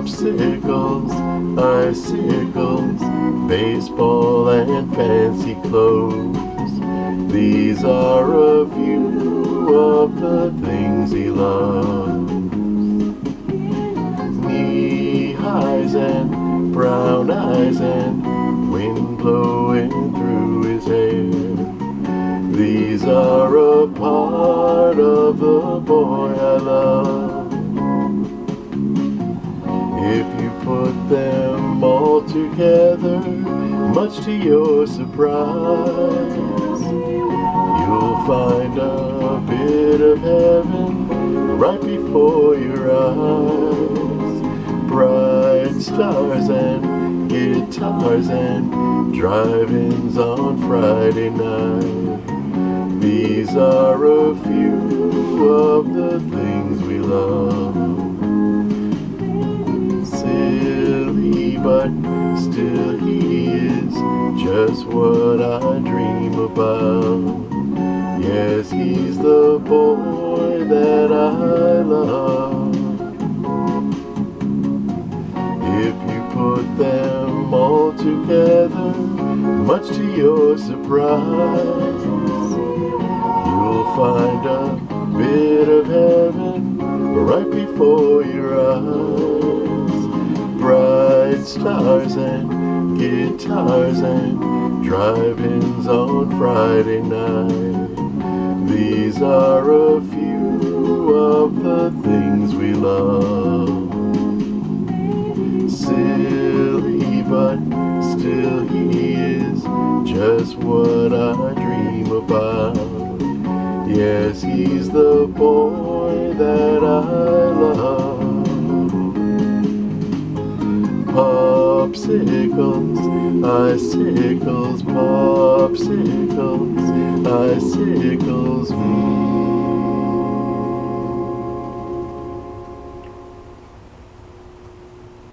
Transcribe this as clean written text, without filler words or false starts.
Popsicles, icicles, baseball and fancy clothes. These are a few of the things he loves. Knee-highs and brown eyes and wind blowing through his hair. These are a part of the boy I love. If you put them all together, much to your surprise, you'll find a bit of heaven right before your eyes. Bright stars and guitars and drive-ins on Friday night. These are a few of the things we love. Silly, but still he is just what I dream about. Yes, he's the boy that I love. If you put them all together, much to your surprise, you'll find a bit of heaven right before your eyes. Bright stars and guitars and drive-ins on Friday night. These are a few of the things we love. Silly, but still he is just what I dream about. Yes, he's the boy that I love. Popsicles, icicles, popsicles, icicles.